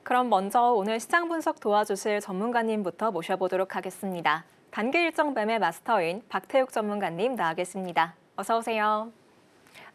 그럼 먼저 오늘 시장 분석 도와주실 전문가님부터 모셔보도록 하겠습니다. 단기 일정 매매 마스터인 박태욱 전문가님 나와 계십니다. 어서 오세요.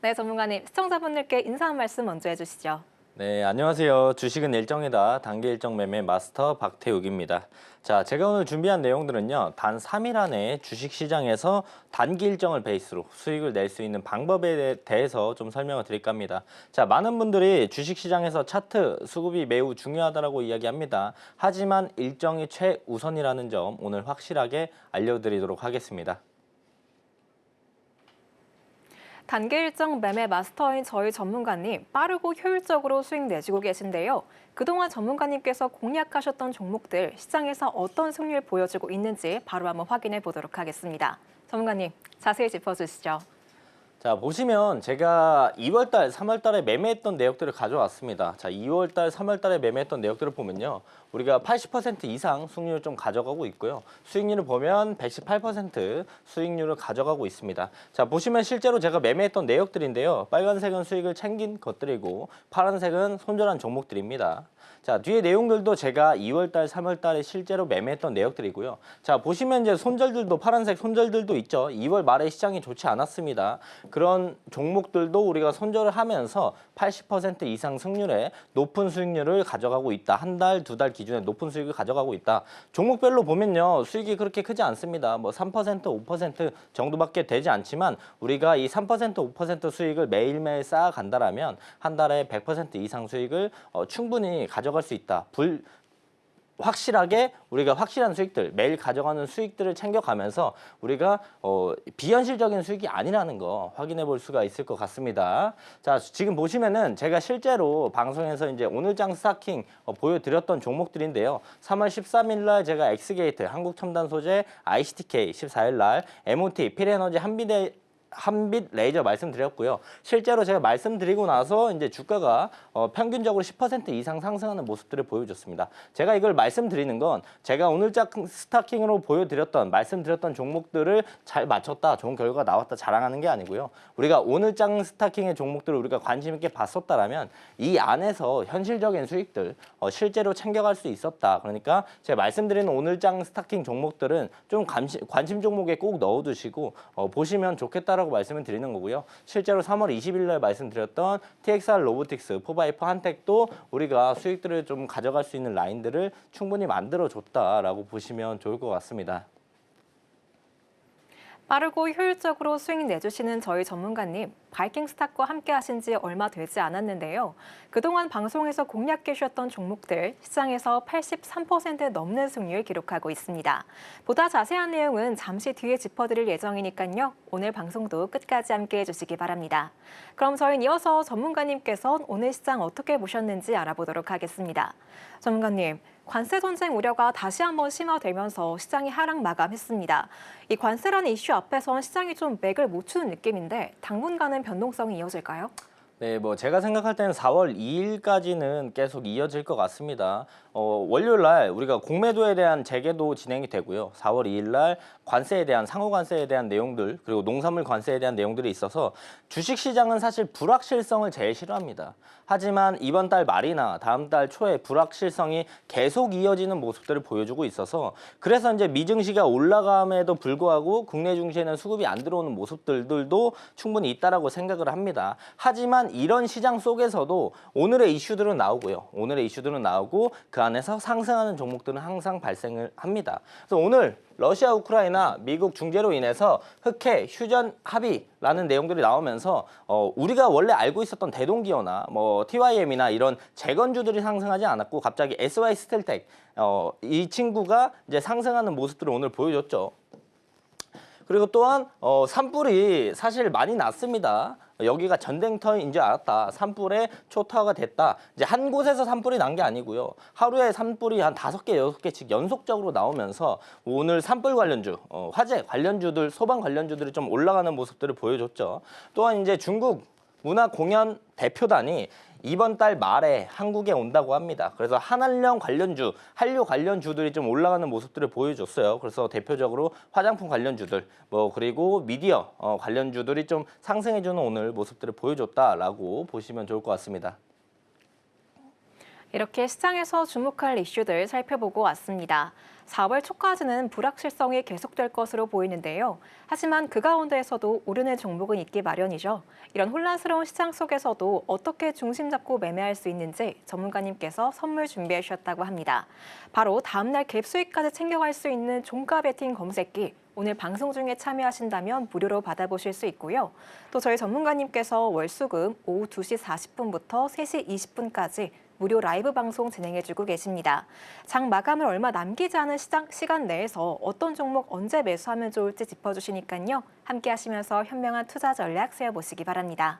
네, 전문가님, 시청자분들께 인사 한 말씀 먼저 해주시죠. 네, 안녕하세요. 주식은 일정이다. 단기 일정 매매 마스터 박태욱입니다. 자, 제가 오늘 준비한 내용들은요. 단 3일 안에 주식시장에서 단기 일정을 베이스로 수익을 낼 수 있는 방법에 대해서 좀 설명을 드릴까 합니다. 자, 많은 분들이 주식시장에서 차트 수급이 매우 중요하다고 이야기합니다. 하지만 일정이 최우선이라는 점 오늘 확실하게 알려드리도록 하겠습니다. 단기 일정 매매 마스터인 저희 전문가님, 빠르고 효율적으로 수익 내주고 계신데요. 그동안 전문가님께서 공략하셨던 종목들, 시장에서 어떤 승률 보여주고 있는지 바로 한번 확인해 보도록 하겠습니다. 전문가님, 자세히 짚어주시죠. 자, 보시면 제가 2월달, 3월달에 매매했던 내역들을 가져왔습니다. 자, 2월달, 3월달에 매매했던 내역들을 보면요. 우리가 80% 이상 수익률을 좀 가져가고 있고요. 수익률을 보면 118% 수익률을 가져가고 있습니다. 자, 보시면 실제로 제가 매매했던 내역들인데요. 빨간색은 수익을 챙긴 것들이고 파란색은 손절한 종목들입니다. 자, 뒤에 내용들도 제가 2월달, 3월달에 실제로 매매했던 내역들이고요. 자, 보시면 이제 손절들도 파란색 손절들도 있죠. 2월 말에 시장이 좋지 않았습니다. 그런 종목들도 우리가 손절을 하면서 80% 이상 승률의 높은 수익률을 가져가고 있다. 한 달, 두 달 기준에 높은 수익을 가져가고 있다. 종목별로 보면요. 수익이 그렇게 크지 않습니다. 뭐 3%, 5% 정도밖에 되지 않지만 우리가 이 3%, 5% 수익을 매일매일 쌓아간다라면 한 달에 100% 이상 수익을 충분히 가져갈 수 있다. 확실하게 우리가 확실한 수익들, 매일 가져가는 수익들을 챙겨가면서 우리가 비현실적인 수익이 아니라는 거 확인해 볼 수가 있을 것 같습니다. 자, 지금 보시면은 제가 실제로 방송에서 이제 오늘장 스타킹 보여드렸던 종목들인데요. 3월 13일 날 제가 엑스게이트, 한국첨단소재, ICTK, 14일 날 MOT, 필에너지, 한빛 레이저 말씀드렸고요. 실제로 제가 말씀드리고 나서 이제 주가가 평균적으로 10% 이상 상승하는 모습들을 보여줬습니다. 제가 이걸 말씀드리는 건 제가 오늘장 스타킹으로 보여드렸던 말씀드렸던 종목들을 잘 맞췄다, 좋은 결과가 나왔다 자랑하는 게 아니고요. 우리가 오늘장 스타킹의 종목들을 우리가 관심 있게 봤었다라면 이 안에서 현실적인 수익들 실제로 챙겨갈 수 있었다. 그러니까 제가 말씀드리는 오늘장 스타킹 종목들은 좀 관심 종목에 꼭 넣어두시고 보시면 좋겠다. 라고 말씀을 드리는 거고요. 실제로 3월 20일 날 말씀드렸던 TXR 로보틱스, 4x4 한택도 우리가 수익들을 좀 가져갈 수 있는 라인들을 충분히 만들어줬다라고 보시면 좋을 것 같습니다. 빠르고 효율적으로 수익 내주시는 저희 전문가님, 바이킹스탁과 함께 하신 지 얼마 되지 않았는데요. 그동안 방송에서 공략해 주셨던 종목들, 시장에서 83% 넘는 승률 기록하고 있습니다. 보다 자세한 내용은 잠시 뒤에 짚어드릴 예정이니까요. 오늘 방송도 끝까지 함께 해주시기 바랍니다. 그럼 저희는 이어서 전문가님께서 오늘 시장 어떻게 보셨는지 알아보도록 하겠습니다. 전문가님, 관세 전쟁 우려가 다시 한번 심화되면서 시장이 하락 마감했습니다. 이 관세라는 이슈 앞에선 시장이 좀 맥을 못 추는 느낌인데 당분간은 변동성이 이어질까요? 네, 뭐 제가 생각할 때는 4월 2일까지는 계속 이어질 것 같습니다. 월요일 날 우리가 공매도에 대한 재개도 진행이 되고요. 4월 2일 날 관세에 대한 상호 관세에 대한 내용들 그리고 농산물 관세에 대한 내용들이 있어서 주식시장은 사실 불확실성을 제일 싫어합니다. 하지만 이번 달 말이나 다음 달 초에 불확실성이 계속 이어지는 모습들을 보여주고 있어서 그래서 이제 미증시가 올라감에도 불구하고 국내 증시에는 수급이 안 들어오는 모습들도 충분히 있다라고 생각을 합니다. 하지만 이런 시장 속에서도 오늘의 이슈들은 나오고요. 오늘의 이슈들은 나오고 그 안에서 상승하는 종목들은 항상 발생을 합니다. 그래서 오늘 러시아, 우크라이나, 미국 중재로 인해서 흑해, 휴전 합의라는 내용들이 나오면서 우리가 원래 알고 있었던 대동기어나 뭐 TYM이나 이런 재건주들이 상승하지 않았고 갑자기 SY 스텔텍 이 친구가 이제 상승하는 모습들을 오늘 보여줬죠. 그리고 또한 산불이 사실 많이 났습니다. 여기가 전쟁터인 줄 알았다. 산불에 초토화가 됐다. 이제 한 곳에서 산불이 난 게 아니고요. 하루에 산불이 한 5개, 6개씩 연속적으로 나오면서 오늘 산불 관련주, 화재 관련주들, 소방 관련주들이 좀 올라가는 모습들을 보여줬죠. 또한 이제 중국 문화 공연 대표단이 이번 달 말에 한국에 온다고 합니다. 그래서 한한령 관련주, 한류 관련주들이 좀 올라가는 모습들을 보여줬어요. 그래서 대표적으로 화장품 관련주들, 그리고 미디어 관련주들이 좀 상승해주는 오늘 모습들을 보여줬다라고 보시면 좋을 것 같습니다. 이렇게 시장에서 주목할 이슈들 살펴보고 왔습니다. 4월 초까지는 불확실성이 계속될 것으로 보이는데요. 하지만 그 가운데에서도 오르는 종목은 있기 마련이죠. 이런 혼란스러운 시장 속에서도 어떻게 중심 잡고 매매할 수 있는지 전문가님께서 선물 준비해 주셨다고 합니다. 바로 다음날 갭 수익까지 챙겨갈 수 있는 종가 베팅 검색기. 오늘 방송 중에 참여하신다면 무료로 받아보실 수 있고요. 또 저희 전문가님께서 월수금 오후 2시 40분부터 3시 20분까지 무료 라이브 방송 진행해주고 계십니다. 장 마감을 얼마 남기지 않은 시간 내에서 어떤 종목 언제 매수하면 좋을지 짚어주시니까요. 함께 하시면서 현명한 투자 전략 세워보시기 바랍니다.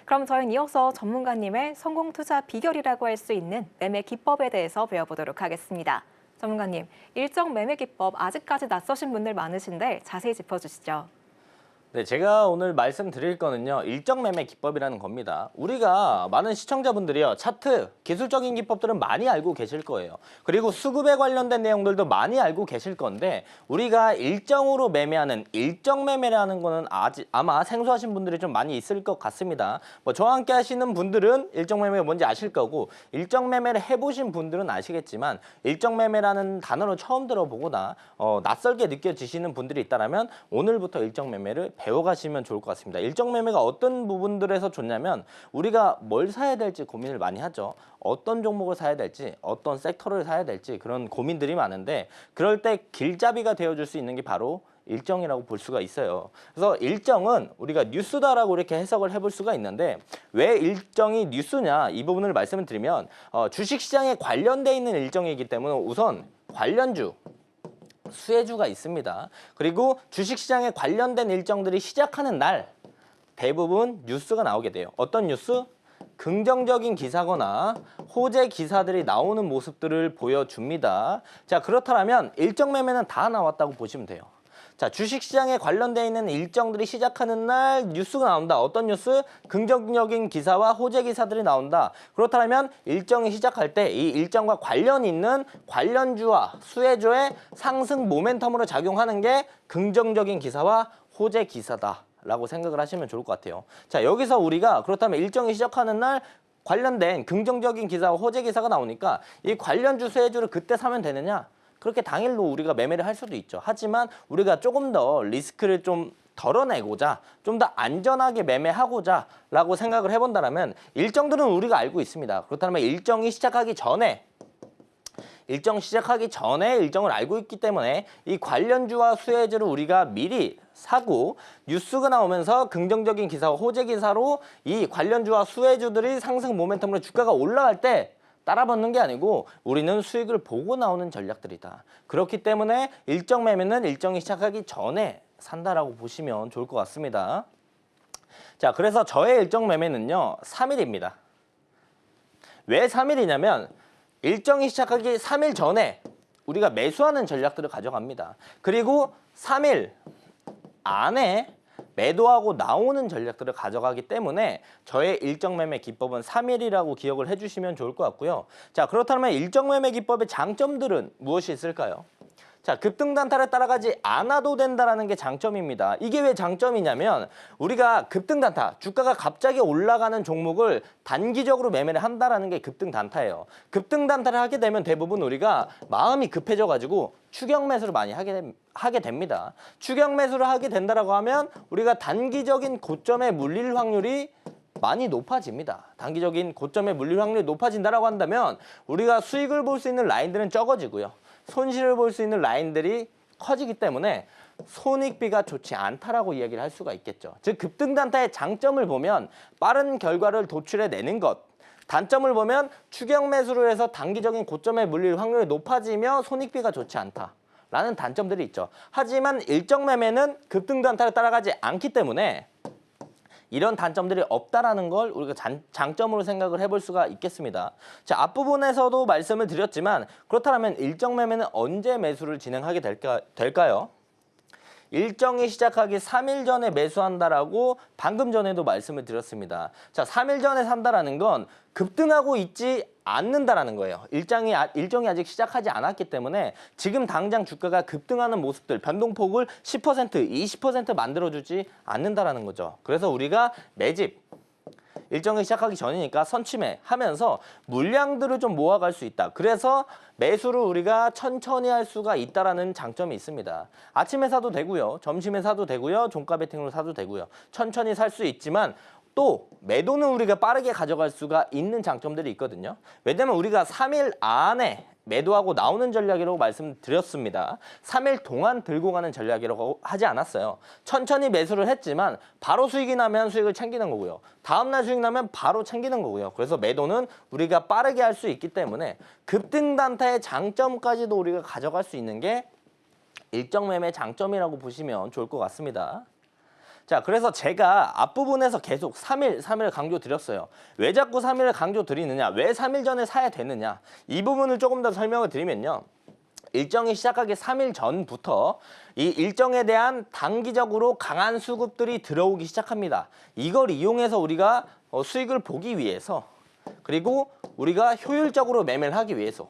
그럼 저희는 이어서 전문가님의 성공 투자 비결이라고 할 수 있는 매매 기법에 대해서 배워보도록 하겠습니다. 전문가님, 일정 매매 기법 아직까지 낯서신 분들 많으신데 자세히 짚어주시죠. 네, 제가 오늘 말씀드릴 거는요. 일정 매매 기법이라는 겁니다. 우리가 많은 시청자분들이요. 차트, 기술적인 기법들은 많이 알고 계실 거예요. 그리고 수급에 관련된 내용들도 많이 알고 계실 건데 우리가 일정으로 매매하는 일정 매매라는 거는 아마 생소하신 분들이 좀 많이 있을 것 같습니다. 뭐 저와 함께 하시는 분들은 일정 매매가 뭔지 아실 거고 일정 매매를 해보신 분들은 아시겠지만 일정 매매라는 단어를 처음 들어보거나 낯설게 느껴지시는 분들이 있다면 오늘부터 일정 매매를 배워가시면 좋을 것 같습니다. 일정 매매가 어떤 부분들에서 좋냐면 우리가 뭘 사야 될지 고민을 많이 하죠. 어떤 종목을 사야 될지, 어떤 섹터를 사야 될지 그런 고민들이 많은데 그럴 때 길잡이가 되어줄 수 있는 게 바로 일정이라고 볼 수가 있어요. 그래서 일정은 우리가 뉴스다라고 이렇게 해석을 해볼 수가 있는데 왜 일정이 뉴스냐 이 부분을 말씀을 드리면 주식시장에 관련돼 있는 일정이기 때문에 우선 관련주 수혜주가 있습니다. 그리고 주식시장에 관련된 일정들이 시작하는 날 대부분 뉴스가 나오게 돼요. 어떤 뉴스? 긍정적인 기사거나 호재 기사들이 나오는 모습들을 보여줍니다. 자, 그렇다면 일정 매매는 다 나왔다고 보시면 돼요. 자, 주식시장에 관련되어 있는 일정들이 시작하는 날 뉴스가 나온다. 어떤 뉴스? 긍정적인 기사와 호재 기사들이 나온다. 그렇다면 일정이 시작할 때 이 일정과 관련 있는 관련주와 수혜주의 상승 모멘텀으로 작용하는 게 긍정적인 기사와 호재 기사다 라고 생각을 하시면 좋을 것 같아요. 자, 여기서 우리가 그렇다면 일정이 시작하는 날 관련된 긍정적인 기사와 호재 기사가 나오니까 이 관련주 수혜주를 그때 사면 되느냐? 그렇게 당일로 우리가 매매를 할 수도 있죠. 하지만 우리가 조금 더 리스크를 좀 덜어내고자 좀 더 안전하게 매매하고자 라고 생각을 해본다면 일정들은 우리가 알고 있습니다. 그렇다면 일정이 시작하기 전에 일정을 알고 있기 때문에 이 관련주와 수혜주를 우리가 미리 사고 뉴스가 나오면서 긍정적인 기사와 호재 기사로 이 관련주와 수혜주들이 상승 모멘텀으로 주가가 올라갈 때 따라붙는 게 아니고 우리는 수익을 보고 나오는 전략들이다. 그렇기 때문에 일정 매매는 일정이 시작하기 전에 산다라고 보시면 좋을 것 같습니다. 자, 그래서 저의 일정 매매는요 3일입니다. 왜 3일이냐면 일정이 시작하기 3일 전에 우리가 매수하는 전략들을 가져갑니다. 그리고 3일 안에 매도하고 나오는 전략들을 가져가기 때문에 저의 일정 매매 기법은 3일이라고 기억을 해주시면 좋을 것 같고요. 자, 그렇다면 일정 매매 기법의 장점들은 무엇이 있을까요? 자, 급등 단타를 따라가지 않아도 된다라는 게 장점입니다. 이게 왜 장점이냐면 우리가 급등 단타, 주가가 갑자기 올라가는 종목을 단기적으로 매매를 한다라는 게 급등 단타예요. 급등 단타를 하게 되면 대부분 우리가 마음이 급해져 가지고 추격 매수를 많이 하게 됩니다. 추격 매수를 하게 된다라고 하면 우리가 단기적인 고점에 물릴 확률이 많이 높아집니다. 단기적인 고점에 물릴 확률이 높아진다라고 한다면 우리가 수익을 볼 수 있는 라인들은 적어지고요. 손실을 볼 수 있는 라인들이 커지기 때문에 손익비가 좋지 않다라고 이야기를 할 수가 있겠죠. 즉 급등 단타의 장점을 보면 빠른 결과를 도출해내는 것, 단점을 보면 추격 매수를 해서 단기적인 고점에 물릴 확률이 높아지며 손익비가 좋지 않다라는 단점들이 있죠. 하지만 일정 매매는 급등 단타를 따라가지 않기 때문에 이런 단점들이 없다라는 걸 우리가 장점으로 생각을 해볼 수가 있겠습니다. 자, 앞부분에서도 말씀을 드렸지만 그렇다면 일정 매매는 언제 매수를 진행하게 될까요? 일정이 시작하기 3일 전에 매수한다라고 방금 전에도 말씀을 드렸습니다. 자, 3일 전에 산다라는 건 급등하고 있지 않는다라는 거예요. 일정이 아직 시작하지 않았기 때문에 지금 당장 주가가 급등하는 모습들, 변동폭을 10%, 20% 만들어주지 않는다라는 거죠. 그래서 우리가 매집, 일정이 시작하기 전이니까 선취매 하면서 물량들을 좀 모아갈 수 있다. 그래서 매수를 우리가 천천히 할 수가 있다라는 장점이 있습니다. 아침에 사도 되고요. 점심에 사도 되고요. 종가 베팅으로 사도 되고요. 천천히 살 수 있지만 또 매도는 우리가 빠르게 가져갈 수가 있는 장점들이 있거든요. 왜냐면 우리가 3일 안에 매도하고 나오는 전략이라고 말씀드렸습니다. 3일 동안 들고 가는 전략이라고 하지 않았어요. 천천히 매수를 했지만 바로 수익이 나면 수익을 챙기는 거고요. 다음날 수익 나면 바로 챙기는 거고요. 그래서 매도는 우리가 빠르게 할 수 있기 때문에 급등 단타의 장점까지도 우리가 가져갈 수 있는 게 일정 매매 장점이라고 보시면 좋을 것 같습니다. 자, 그래서 제가 앞부분에서 계속 3일 강조드렸어요. 왜 자꾸 3일을 강조드리느냐? 왜 3일 전에 사야 되느냐? 이 부분을 조금 더 설명을 드리면요. 일정이 시작하기 3일 전부터 이 일정에 대한 단기적으로 강한 수급들이 들어오기 시작합니다. 이걸 이용해서 우리가 수익을 보기 위해서 그리고 우리가 효율적으로 매매를 하기 위해서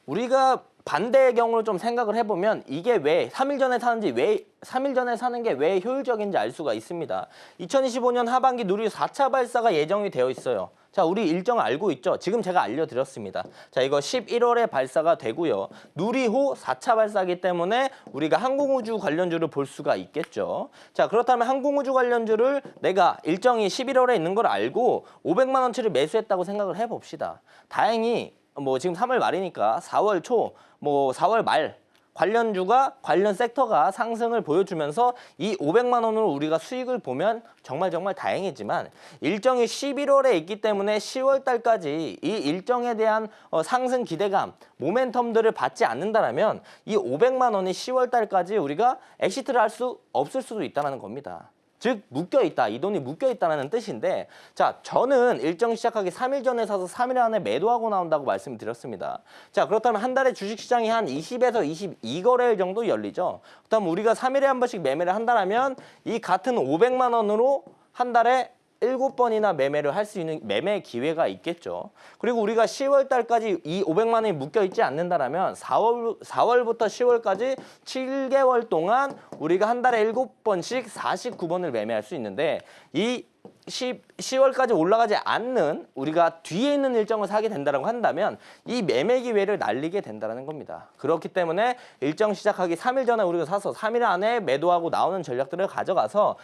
우리가 반대의 경우를 좀 생각을 해보면 이게 왜 3일 전에 사는지 왜 3일 전에 사는 게 왜 효율적인지 알 수가 있습니다. 2025년 하반기 누리 4차 발사가 예정이 되어 있어요. 자, 우리 일정 알고 있죠? 지금 제가 알려드렸습니다. 자, 이거 11월에 발사가 되고요. 누리호 4차 발사이기 때문에 우리가 항공우주 관련주를 볼 수가 있겠죠. 자, 그렇다면 항공우주 관련주를 내가 일정이 11월에 있는 걸 알고 500만 원치를 매수했다고 생각을 해봅시다. 다행히 뭐 지금 3월 말이니까 4월 초, 뭐 4월 말 관련주가 관련 섹터가 상승을 보여주면서 이 500만 원으로 우리가 수익을 보면 정말 다행이지만 일정이 11월에 있기 때문에 10월 달까지 이 일정에 대한 상승 기대감, 모멘텀들을 받지 않는다라면 이 500만 원이 10월 달까지 우리가 엑시트를 할 수 없을 수도 있다는 겁니다. 즉 묶여있다, 이 돈이 묶여있다는 뜻인데, 자, 저는 일정 시작하기 3일 전에 사서 3일 안에 매도하고 나온다고 말씀드렸습니다. 자, 그렇다면 한 달에 주식시장이 한 20에서 22거래일 정도 열리죠. 그렇다면 우리가 3일에 한 번씩 매매를 한다면 이 같은 500만 원으로 한 달에 7번이나 매매를 할 수 있는 매매 기회가 있겠죠. 그리고 우리가 10월 달까지 이 500만 원이 묶여 있지 않는다라면 4월부터 10월까지 7개월 동안 우리가 한 달에 7번씩 49번을 매매할 수 있는데 이 10월까지 올라가지 않는 우리가 뒤에 있는 일정을 사게 된다고 한다면 이 매매 기회를 날리게 된다는 겁니다. 그렇기 때문에 일정 시작하기 3일 전에 우리가 사서 3일 안에 매도하고 나오는 전략들을 가져가서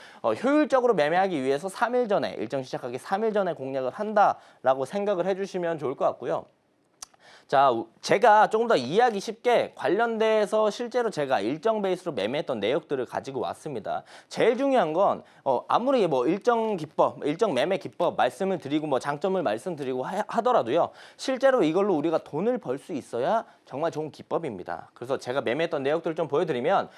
효율적으로 매매하기 위해서 3일 전에 일정 시작하기 3일 전에 공략을 한다라고 생각을 해주시면 좋을 것 같고요. 자, 제가 조금 더 이해하기 쉽게 관련돼서 실제로 제가 일정 베이스로 매매했던 내역들을 가지고 왔습니다. 제일 중요한 건 아무리 뭐 일정 기법, 일정 매매 기법 말씀을 드리고 뭐 장점을 말씀드리고 하더라도요. 실제로 이걸로 우리가 돈을 벌 수 있어야 정말 좋은 기법입니다. 그래서 제가 매매했던 내역들을 좀 보여드리면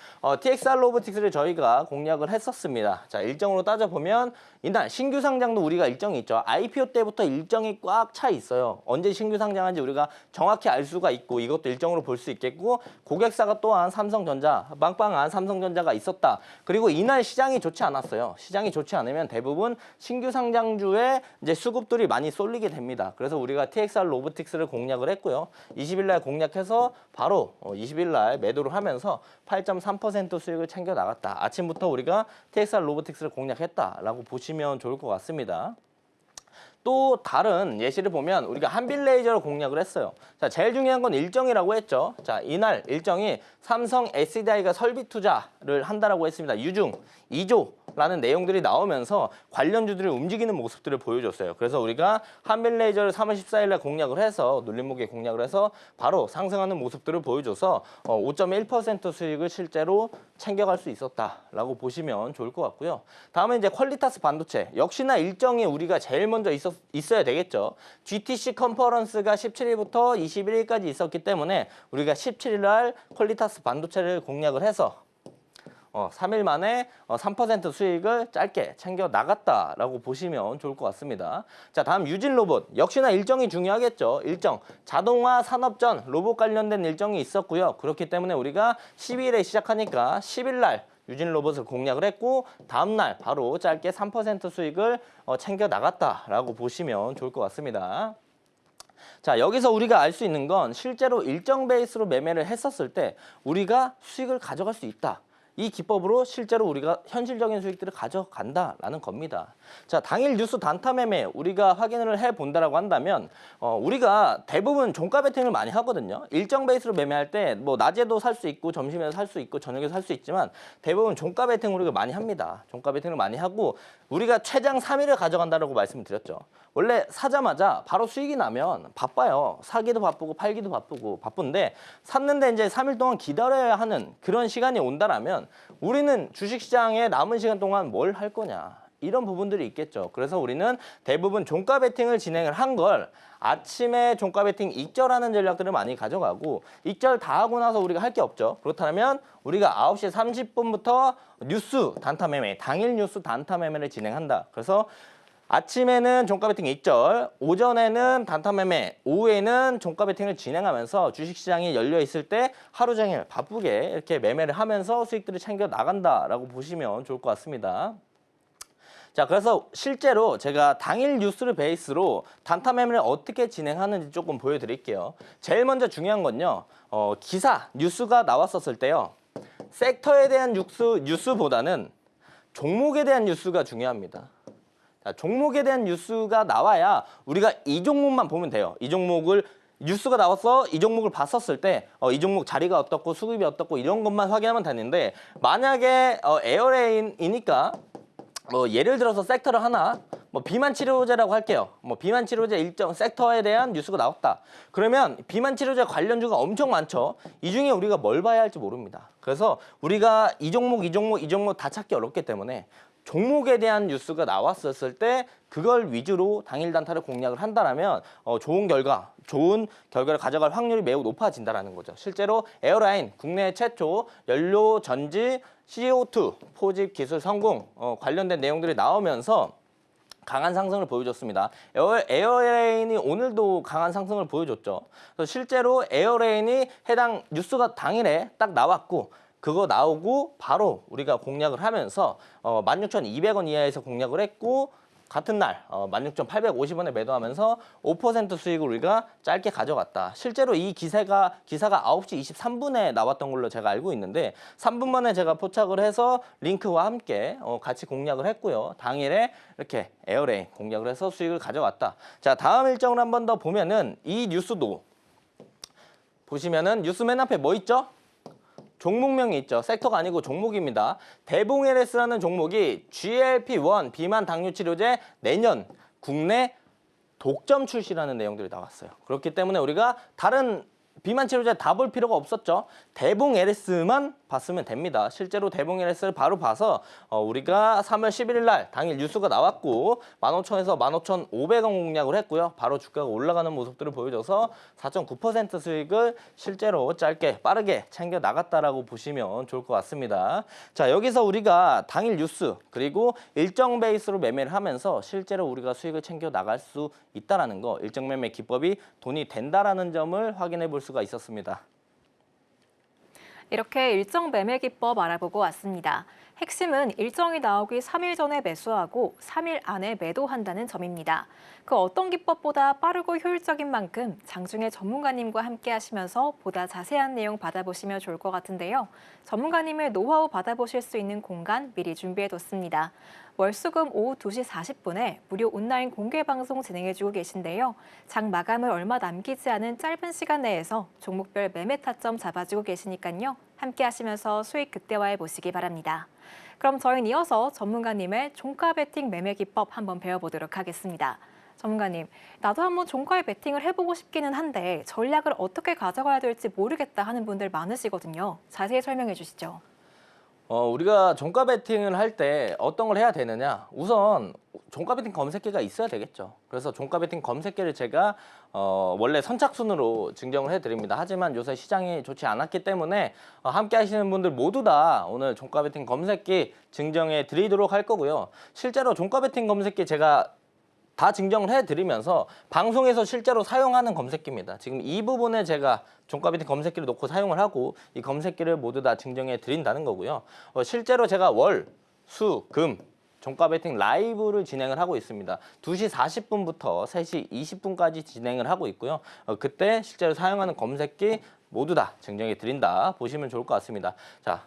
TXR 로보틱스를 저희가 공략을 했었습니다. 자, 일정으로 따져보면 이날 신규 상장도 우리가 일정이 있죠. IPO 때부터 일정이 꽉 차 있어요. 언제 신규 상장한지 우리가 정확히 알 수가 있고 이것도 일정으로 볼 수 있겠고 고객사가 또한 삼성전자, 빵빵한 삼성전자가 있었다. 그리고 이날 시장이 좋지 않았어요. 시장이 좋지 않으면 대부분 신규 상장주에 이제 수급들이 많이 쏠리게 됩니다. 그래서 우리가 TXR 로보틱스를 공략을 했고요. 20일 날 공략해서 바로 20일 날 매도를 하면서 8.3% 수익을 챙겨 나갔다. 아침부터 우리가 TXR 로보틱스를 공략했다라고 보시면 좋을 것 같습니다. 또 다른 예시를 보면 우리가 한빌레이저를 공략을 했어요. 자, 제일 중요한 건 일정이라고 했죠. 자, 이날 일정이 삼성 SDI가 설비 투자를 한다라고 했습니다. 유중 2조라는 내용들이 나오면서 관련주들이 움직이는 모습들을 보여줬어요. 그래서 우리가 한빌레이저를 3월 14일 날 공략을 해서 눌림목에 공략을 해서 바로 상승하는 모습들을 보여줘서 5.1% 수익을 실제로 챙겨갈 수 있었다라고 보시면 좋을 것 같고요. 다음에 이제 퀄리타스 반도체 역시나 일정이 우리가 제일 먼저 있어야 되겠죠. GTC 컨퍼런스가 17일부터 21일까지 있었기 때문에 우리가 17일 날 퀄리타스 반도체를 공략을 해서 3일 만에 3% 수익을 짧게 챙겨 나갔다라고 보시면 좋을 것 같습니다. 자, 다음 유진 로봇 역시나 일정이 중요하겠죠. 일정 자동화 산업전 로봇 관련된 일정이 있었고요. 그렇기 때문에 우리가 12일에 시작하니까 10일 날 유진 로봇을 공략을 했고 다음날 바로 짧게 3% 수익을 챙겨 나갔다라고 보시면 좋을 것 같습니다. 자, 여기서 우리가 알 수 있는 건 실제로 일정 베이스로 매매를 했었을 때 우리가 수익을 가져갈 수 있다. 이 기법으로 실제로 우리가 현실적인 수익들을 가져간다라는 겁니다. 자, 당일 뉴스 단타 매매 우리가 확인을 해본다라고 한다면 우리가 대부분 종가 베팅을 많이 하거든요. 일정 베이스로 매매할 때 뭐 낮에도 살 수 있고 점심에도 살 수 있고 저녁에도 살 수 있지만 대부분 종가 베팅을 우리가 많이 합니다. 종가 베팅을 많이 하고 우리가 최장 3일을 가져간다라고 말씀을 드렸죠. 원래 사자마자 바로 수익이 나면 바빠요. 사기도 바쁘고 팔기도 바쁘고 바쁜데 샀는데 이제 3일 동안 기다려야 하는 그런 시간이 온다라면 우리는 주식시장에 남은 시간 동안 뭘 할 거냐. 이런 부분들이 있겠죠. 그래서 우리는 대부분 종가 베팅을 진행을 한 걸 아침에 종가 베팅 익절하는 전략들을 많이 가져가고 익절 다 하고 나서 우리가 할 게 없죠. 그렇다면 우리가 9시 30분부터 뉴스 단타 매매, 당일 뉴스 단타 매매를 진행한다. 그래서 아침에는 종가 베팅 익절, 오전에는 단타 매매, 오후에는 종가 베팅을 진행하면서 주식시장이 열려 있을 때 하루 종일 바쁘게 이렇게 매매를 하면서 수익들을 챙겨 나간다라고 보시면 좋을 것 같습니다. 자, 그래서 실제로 제가 당일 뉴스를 베이스로 단타 매매를 어떻게 진행하는지 조금 보여드릴게요. 제일 먼저 중요한 건요. 기사, 뉴스가 나왔었을 때요. 섹터에 대한 뉴스보다는 종목에 대한 뉴스가 중요합니다. 자, 종목에 대한 뉴스가 나와야 우리가 이 종목만 보면 돼요. 이 종목을 뉴스가 나와서 이 종목을 봤었을 때 이 종목 자리가 어떻고 수급이 어떻고 이런 것만 확인하면 되는데 만약에 에어레인이니까 뭐 예를 들어서 섹터를 하나 뭐 비만 치료제라고 할게요. 뭐 비만 치료제 일정 섹터에 대한 뉴스가 나왔다. 그러면 비만 치료제 관련주가 엄청 많죠. 이 중에 우리가 뭘 봐야 할지 모릅니다. 그래서 우리가 이 종목 다 찾기 어렵기 때문에 종목에 대한 뉴스가 나왔었을 때 그걸 위주로 당일 단타를 공략을 한다라면 좋은 결과를 가져갈 확률이 매우 높아진다라는 거죠. 실제로 에어라인 국내 최초 연료 전지 CO2 포집 기술 성공 관련된 내용들이 나오면서 강한 상승을 보여줬습니다. 에어레인이 오늘도 강한 상승을 보여줬죠. 그래서 실제로 에어레인이 해당 뉴스가 당일에 딱 나왔고 그거 나오고 바로 우리가 공략을 하면서 16,200원 이하에서 공략을 했고 같은 날 16,850원에 매도하면서 5% 수익을 우리가 짧게 가져갔다. 실제로 이 기사가 9시 23분에 나왔던 걸로 제가 알고 있는데 3분 만에 제가 포착을 해서 링크와 함께 같이 공략을 했고요. 당일에 이렇게 에어레인 공략을 해서 수익을 가져갔다. 자, 다음 일정을 한 번 더 보면은 이 뉴스도 보시면은 뉴스 맨 앞에 뭐 있죠? 종목명이 있죠. 섹터가 아니고 종목입니다. 대봉 LS라는 종목이 GLP-1 비만 당뇨 치료제 내년 국내 독점 출시라는 내용들이 나왔어요. 그렇기 때문에 우리가 다른 비만 치료제 다 볼 필요가 없었죠. 대봉 LS만 봤으면 됩니다. 실제로 대봉 LS를 바로 봐서 우리가 3월 11일 날 당일 뉴스가 나왔고 15,000에서 15,500원 공략을 했고요. 바로 주가가 올라가는 모습들을 보여줘서 4.9% 수익을 실제로 짧게 빠르게 챙겨 나갔다라고 보시면 좋을 것 같습니다. 자, 여기서 우리가 당일 뉴스 그리고 일정 베이스로 매매를 하면서 실제로 우리가 수익을 챙겨 나갈 수 있다라는 거, 일정 매매 기법이 돈이 된다라는 점을 확인해 볼 수가 있었습니다. 이렇게 일정 매매 기법 알아보고 왔습니다. 핵심은 일정이 나오기 3일 전에 매수하고 3일 안에 매도한다는 점입니다. 그 어떤 기법보다 빠르고 효율적인 만큼 장중에 전문가님과 함께 하시면서 보다 자세한 내용 받아보시면 좋을 것 같은데요. 전문가님의 노하우 받아보실 수 있는 공간 미리 준비해뒀습니다. 월수금 오후 2시 40분에 무료 온라인 공개 방송 진행해주고 계신데요. 장 마감을 얼마 남기지 않은 짧은 시간 내에서 종목별 매매 타점 잡아주고 계시니까요. 함께 하시면서 수익 극대화해 보시기 바랍니다. 그럼 저희는 이어서 전문가님의 종가 베팅 매매 기법 한번 배워보도록 하겠습니다. 전문가님, 나도 한번 종가에 베팅을 해보고 싶기는 한데 전략을 어떻게 가져가야 될지 모르겠다 하는 분들 많으시거든요. 자세히 설명해 주시죠. 우리가 종가 베팅을 할 때 어떤 걸 해야 되느냐? 우선 종가 베팅 검색기가 있어야 되겠죠. 그래서 종가 베팅 검색기를 제가 원래 선착순으로 증정을 해드립니다. 하지만 요새 시장이 좋지 않았기 때문에 함께 하시는 분들 모두 다 오늘 종가 베팅 검색기 증정해 드리도록 할 거고요. 실제로 종가 베팅 검색기 제가 다 증정을 해드리면서 방송에서 실제로 사용하는 검색기입니다. 지금 이 부분에 제가 종가 베팅 검색기를 놓고 사용을 하고 이 검색기를 모두 다 증정해 드린다는 거고요. 실제로 제가 월, 수, 금 종가 베팅 라이브를 진행을 하고 있습니다. 2시 40분부터 3시 20분까지 진행을 하고 있고요. 그때 실제로 사용하는 검색기 모두 다 증정해 드린다 보시면 좋을 것 같습니다. 자,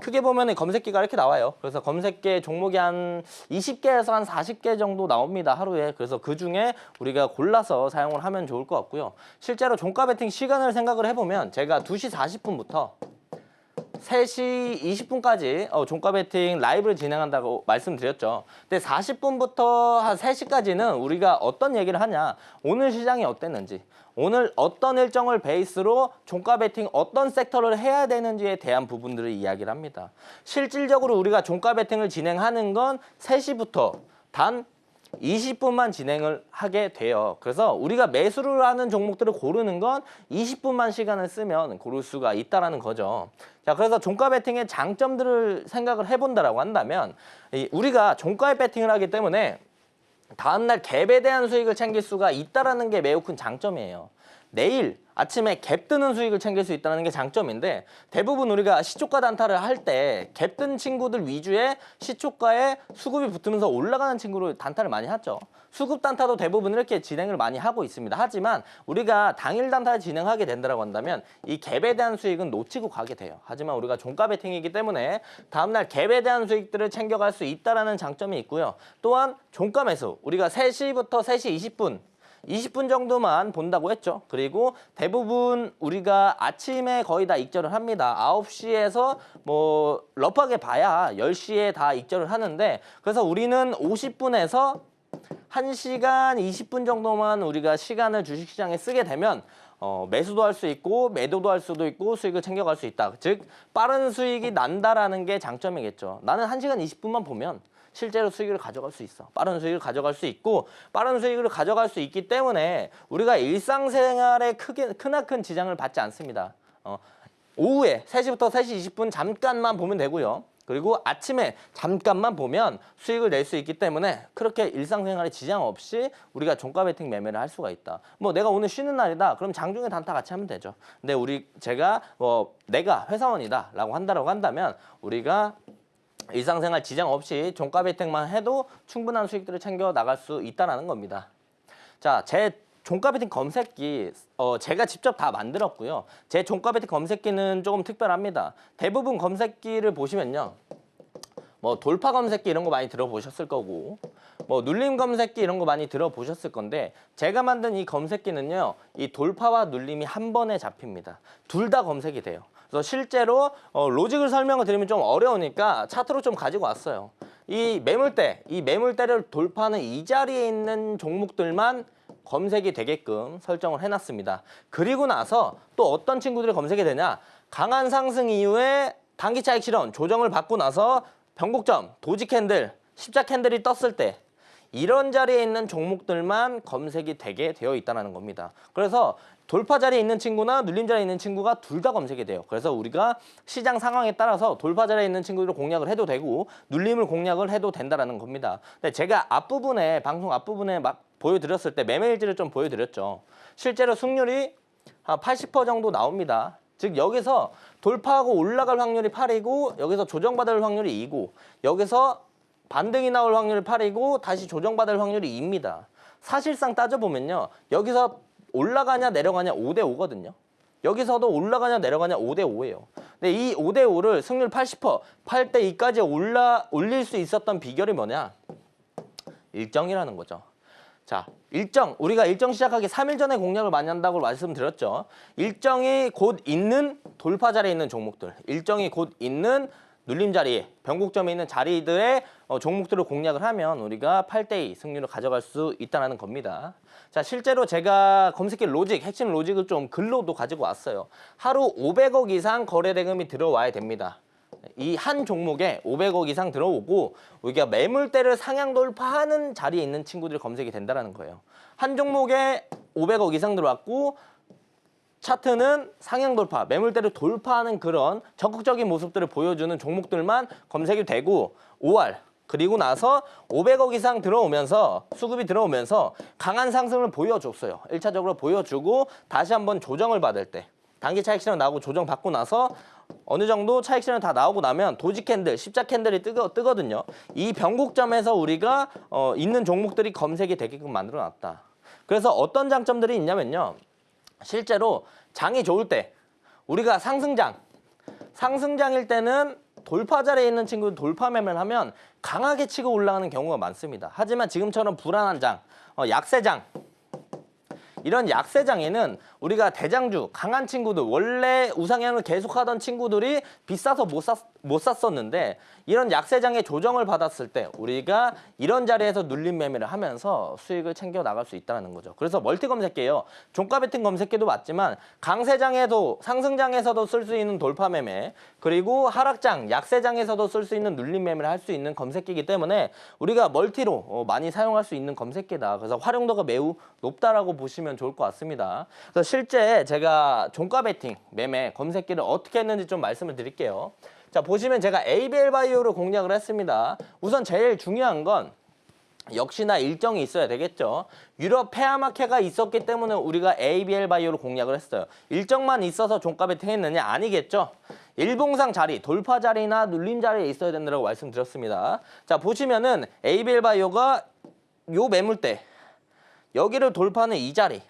크게 보면 검색기가 이렇게 나와요. 그래서 검색계 종목이 한 20개에서 한 40개 정도 나옵니다, 하루에. 그래서 그 중에 우리가 골라서 사용을 하면 좋을 것 같고요. 실제로 종가 베팅 시간을 생각을 해보면 제가 2시 40분부터 3시 20분까지 종가 베팅 라이브를 진행한다고 말씀드렸죠. 근데 40분부터 한 3시까지는 우리가 어떤 얘기를 하냐, 오늘 시장이 어땠는지, 오늘 어떤 일정을 베이스로 종가 베팅 어떤 섹터를 해야 되는지에 대한 부분들을 이야기를 합니다. 실질적으로 우리가 종가 베팅을 진행하는 건 3시부터 단 20분만 진행을 하게 돼요. 그래서 우리가 매수를 하는 종목들을 고르는 건 20분만 시간을 쓰면 고를 수가 있다라는 거죠. 자, 그래서 종가 베팅의 장점들을 생각을 해본다라고 한다면, 우리가 종가에 베팅을 하기 때문에 다음날 갭에 대한 수익을 챙길 수가 있다라는 게 매우 큰 장점이에요. 내일 아침에 갭 뜨는 수익을 챙길 수 있다는 게 장점인데, 대부분 우리가 시초가 단타를 할 때 갭 뜬 친구들 위주의 시초가에 수급이 붙으면서 올라가는 친구를 단타를 많이 하죠. 수급 단타도 대부분 이렇게 진행을 많이 하고 있습니다. 하지만 우리가 당일 단타를 진행하게 된다고 한다면 이 갭에 대한 수익은 놓치고 가게 돼요. 하지만 우리가 종가 베팅이기 때문에 다음날 갭에 대한 수익들을 챙겨갈 수 있다는 장점이 있고요. 또한 종가 매수, 우리가 3시부터 3시 20분 정도만 본다고 했죠. 그리고 대부분 우리가 아침에 거의 다 익절을 합니다. 9시에서 뭐 러프하게 봐야 10시에 다 익절을 하는데, 그래서 우리는 50분에서 1시간 20분 정도만 우리가 시간을 주식시장에 쓰게 되면 매수도 할 수 있고 매도도 할 수도 있고 수익을 챙겨갈 수 있다. 즉 빠른 수익이 난다라는 게 장점이겠죠. 나는 1시간 20분만 보면 실제로 수익을 가져갈 수 있어. 빠른 수익을 가져갈 수 있고, 빠른 수익을 가져갈 수 있기 때문에 우리가 일상생활에 크나큰 지장을 받지 않습니다. 오후에 3시부터 3시 20분 잠깐만 보면 되고요. 그리고 아침에 잠깐만 보면 수익을 낼 수 있기 때문에 그렇게 일상생활에 지장 없이 우리가 종가 베팅 매매를 할 수가 있다. 뭐 내가 오늘 쉬는 날이다, 그럼 장중에 단타 같이 하면 되죠. 근데 제가 내가 회사원이다라고 한다면 우리가 일상생활 지장 없이 종가 베팅만 해도 충분한 수익들을 챙겨 나갈 수 있다는 겁니다. 자, 제 종가 베팅 검색기 제가 직접 다 만들었고요. 제 종가 베팅 검색기는 조금 특별합니다. 대부분 검색기를 보시면요, 뭐 돌파 검색기 이런 거 많이 들어보셨을 거고, 뭐 눌림 검색기 이런 거 많이 들어보셨을 건데, 제가 만든 이 검색기는요, 이 돌파와 눌림이 한 번에 잡힙니다. 둘 다 검색이 돼요. 그래서 실제로 로직을 설명을 드리면 좀 어려우니까 차트로 좀 가지고 왔어요. 이 매물대를 돌파하는 이 자리에 있는 종목들만 검색이 되게끔 설정을 해놨습니다. 그리고 나서 또 어떤 친구들이 검색이 되냐, 강한 상승 이후에 단기 차익 실현 조정을 받고 나서 변곡점, 도지 캔들, 십자 캔들이 떴을 때 이런 자리에 있는 종목들만 검색이 되게 되어 있다는 겁니다. 그래서 돌파 자리에 있는 친구나 눌림 자리에 있는 친구가 둘 다 검색이 돼요. 그래서 우리가 시장 상황에 따라서 돌파 자리에 있는 친구들을 공략을 해도 되고 눌림을 공략을 해도 된다는 겁니다. 근데 제가 방송 앞부분에 막 보여드렸을 때 매매일지를 좀 보여드렸죠. 실제로 승률이 한 80% 정도 나옵니다. 즉 여기서 돌파하고 올라갈 확률이 8이고, 여기서 조정받을 확률이 2고, 여기서 반등이 나올 확률이 8이고 다시 조정받을 확률이 2입니다. 사실상 따져보면요, 여기서 올라가냐 내려가냐 5대5거든요. 여기서도 올라가냐 내려가냐 5대5예요. 근데 이 5대5를 승률 80%, 8대2까지 올릴 수 있었던 비결이 뭐냐? 일정이라는 거죠. 자, 우리가 일정 시작하기 3일 전에 공략을 많이 한다고 말씀드렸죠. 일정이 곧 있는 돌파 자리에 있는 종목들, 일정이 곧 있는 눌림 자리에, 변곡점에 있는 자리들의 종목들을 공략을 하면 우리가 8대2 승률을 가져갈 수 있다는 겁니다. 자, 실제로 제가 검색기 핵심 로직을 좀 글로도 가지고 왔어요. 하루 500억 이상 거래 대금이 들어와야 됩니다. 이 한 종목에 500억 이상 들어오고, 우리가 매물대를 상향 돌파하는 자리에 있는 친구들이 검색이 된다는 거예요. 한 종목에 500억 이상 들어왔고, 차트는 상향 돌파, 매물대를 돌파하는 그런 적극적인 모습들을 보여주는 종목들만 검색이 되고, 5월 그리고 나서 500억 이상 들어오면서 수급이 들어오면서 강한 상승을 보여줬어요. 1차적으로 보여주고 다시 한번 조정을 받을 때, 단기 차익 실현 나오고 조정 받고 나서 어느 정도 차익 실현 다 나오고 나면 도지 캔들, 십자 캔들이 뜨거든요. 이 변곡점에서 우리가 있는 종목들이 검색이 되게끔 만들어 놨다. 그래서 어떤 장점들이 있냐면요, 실제로 장이 좋을 때 우리가 상승장일 때는 돌파 자리에 있는 친구들 돌파 매매를 하면 강하게 치고 올라가는 경우가 많습니다. 하지만 지금처럼 불안한 장, 약세장, 이런 약세장에는 우리가 대장주, 강한 친구들, 원래 우상향을 계속하던 친구들이 비싸서 못 샀었는데 이런 약세장의 조정을 받았을 때 우리가 이런 자리에서 눌림 매매를 하면서 수익을 챙겨 나갈 수 있다는 거죠. 그래서 멀티 검색기예요. 종가 베팅 검색기도 맞지만 강세장에도 상승장에서도 쓸 수 있는 돌파 매매, 그리고 하락장, 약세장에서도 쓸 수 있는 눌림 매매를 할 수 있는 검색기이기 때문에 우리가 멀티로 많이 사용할 수 있는 검색기다. 그래서 활용도가 매우 높다라고 보시면 좋을 것 같습니다. 그래서 실제 제가 종가 베팅 매매 검색기를 어떻게 했는지 좀 말씀을 드릴게요. 자, 보시면 제가 ABL 바이오를 공략을 했습니다. 우선 제일 중요한 건 역시나 일정이 있어야 되겠죠. 유럽 폐하마케가 있었기 때문에 우리가 ABL 바이오를 공략을 했어요. 일정만 있어서 종가 베팅 했느냐? 아니겠죠. 일봉상 자리, 돌파 자리나 눌림 자리에 있어야 된다고 말씀드렸습니다. 자, 보시면은 ABL 바이오가 요 매물대, 여기를 돌파하는 이 자리,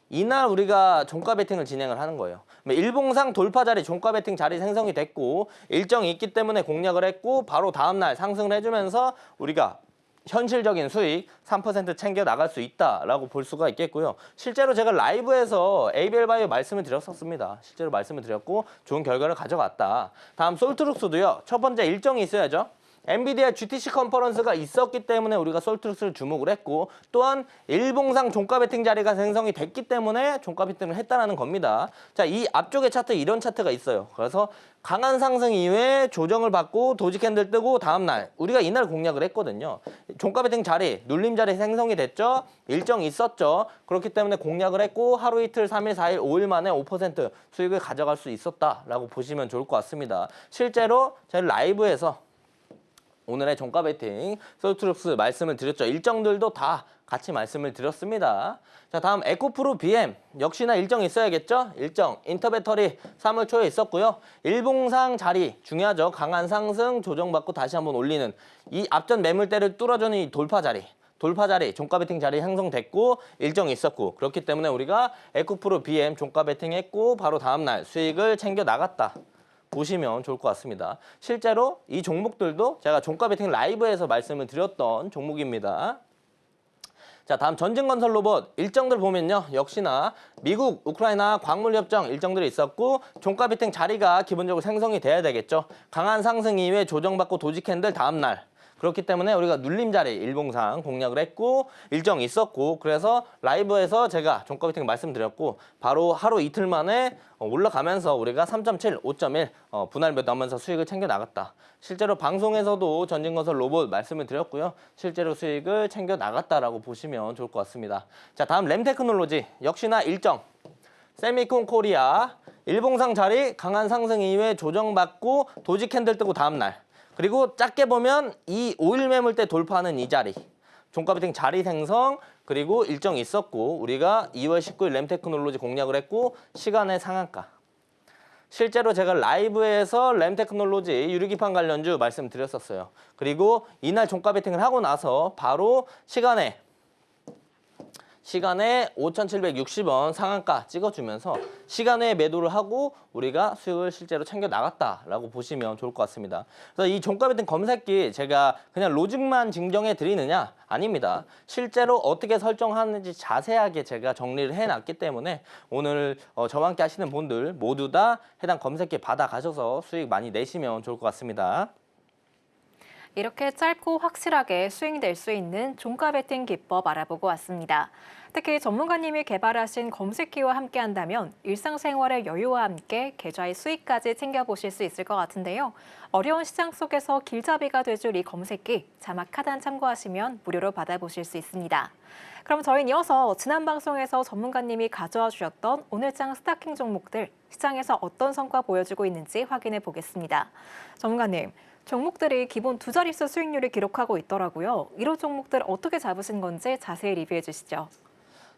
이날 우리가 종가 베팅을 진행을 하는 거예요. 일봉상 돌파 자리, 종가 베팅 자리 생성이 됐고 일정이 있기 때문에 공략을 했고 바로 다음날 상승을 해주면서 우리가 현실적인 수익 3% 챙겨 나갈 수 있다라고 볼 수가 있겠고요. 실제로 제가 라이브에서 ABL 바이오 말씀을 드렸었습니다. 실제로 말씀을 드렸고 좋은 결과를 가져갔다. 다음 솔트룩스도요. 첫 번째 일정이 있어야죠. 엔비디아 GTC 컨퍼런스가 있었기 때문에 우리가 솔트룩스를 주목을 했고 또한 일봉상 종가 베팅 자리가 생성이 됐기 때문에 종가 베팅을 했다는 겁니다. 자, 이 앞쪽에 차트 이런 차트가 있어요. 그래서 강한 상승 이후에 조정을 받고 도지 캔들 뜨고 다음날 우리가 이날 공략을 했거든요. 종가 베팅 자리, 눌림 자리 생성이 됐죠. 일정이 있었죠. 그렇기 때문에 공략을 했고 하루 이틀, 3일, 4일, 5일 만에 5% 수익을 가져갈 수 있었다라고 보시면 좋을 것 같습니다. 실제로 저희 라이브에서 오늘의 종가 베팅 솔트룩스 말씀을 드렸죠. 일정들도 다 같이 말씀을 드렸습니다. 자, 다음 에코프로 BM 역시나 일정이 있어야겠죠. 일정 인터배터리 3월 초에 있었고요. 일봉상 자리 중요하죠. 강한 상승 조정받고 다시 한번 올리는 이 앞전 매물대를 뚫어주는 이 돌파 자리, 종가 베팅 자리 형성됐고 일정이 있었고 그렇기 때문에 우리가 에코프로 BM 종가 베팅했고 바로 다음날 수익을 챙겨 나갔다 보시면 좋을 것 같습니다. 실제로 이 종목들도 제가 종가 베팅 라이브에서 말씀을 드렸던 종목입니다. 자, 다음 전진건설 로봇 일정들 보면요. 역시나 미국, 우크라이나 광물협정 일정들이 있었고 종가 베팅 자리가 기본적으로 생성이 돼야 되겠죠. 강한 상승 이후에 조정받고 도지 캔들 다음날 그렇기 때문에 우리가 눌림 자리 일봉상 공략을 했고 일정이 있었고 그래서 라이브에서 제가 종가 베팅 말씀드렸고 바로 하루 이틀 만에 올라가면서 우리가 3.7, 5.1 분할매 나오면서 수익을 챙겨 나갔다. 실제로 방송에서도 전진건설 로봇 말씀을 드렸고요. 실제로 수익을 챙겨 나갔다라고 보시면 좋을 것 같습니다. 자, 다음 램테크놀로지 역시나 일정 세미콘 코리아 일봉상 자리 강한 상승 이후에 조정받고 도지 캔들 뜨고 다음날 그리고 작게 보면 이 5일 매물대 돌파하는 이 자리 종가 베팅 자리 생성 그리고 일정이 있었고 우리가 2월 19일 램테크놀로지 공략을 했고 시간의 상한가 실제로 제가 라이브에서 램테크놀로지 유리기판 관련주 말씀드렸었어요. 그리고 이날 종가 베팅을 하고 나서 바로 시간에 5,760원 상한가 찍어주면서 시간에 매도를 하고 우리가 수익을 실제로 챙겨 나갔다라고 보시면 좋을 것 같습니다. 그래서 이 종가 베팅 검색기 제가 그냥 로직만 증정해 드리느냐? 아닙니다. 실제로 어떻게 설정하는지 자세하게 제가 정리를 해놨기 때문에 오늘 저와 함께 하시는 분들 모두 다 해당 검색기 받아 가셔서 수익 많이 내시면 좋을 것 같습니다. 이렇게 짧고 확실하게 수익 낼 수 있는 종가 베팅 기법 알아보고 왔습니다. 특히 전문가님이 개발하신 검색기와 함께한다면 일상생활의 여유와 함께 계좌의 수익까지 챙겨보실 수 있을 것 같은데요. 어려운 시장 속에서 길잡이가 돼줄 이 검색기 자막 하단 참고하시면 무료로 받아보실 수 있습니다. 그럼 저희는 이어서 지난 방송에서 전문가님이 가져와 주셨던 오늘장 스타킹 종목들 시장에서 어떤 성과 보여주고 있는지 확인해 보겠습니다. 전문가님, 종목들이 기본 두 자릿수 수익률을 기록하고 있더라고요. 이런 종목들 어떻게 잡으신 건지 자세히 리뷰해 주시죠.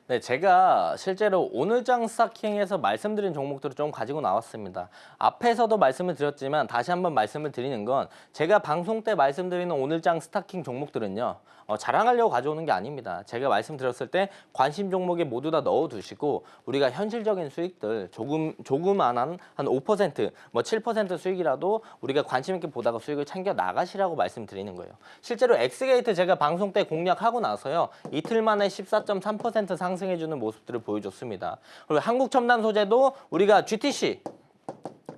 네, 제가 실제로 오늘장 스타킹에서 말씀드린 종목들을 좀 가지고 나왔습니다. 앞에서도 말씀을 드렸지만 다시 한번 말씀을 드리는 건 제가 방송 때 말씀드리는 오늘장 스타킹 종목들은요. 자랑하려고 가져오는 게 아닙니다. 제가 말씀드렸을 때 관심 종목에 모두 다 넣어두시고 우리가 현실적인 수익들 조그만한 한 5%, 뭐 7% 수익이라도 우리가 관심 있게 보다가 수익을 챙겨 나가시라고 말씀드리는 거예요. 실제로 엑스게이트 제가 방송 때 공략하고 나서요. 이틀 만에 14.3% 상승해주는 모습들을 보여줬습니다. 그리고 한국첨단 소재도 우리가 GTC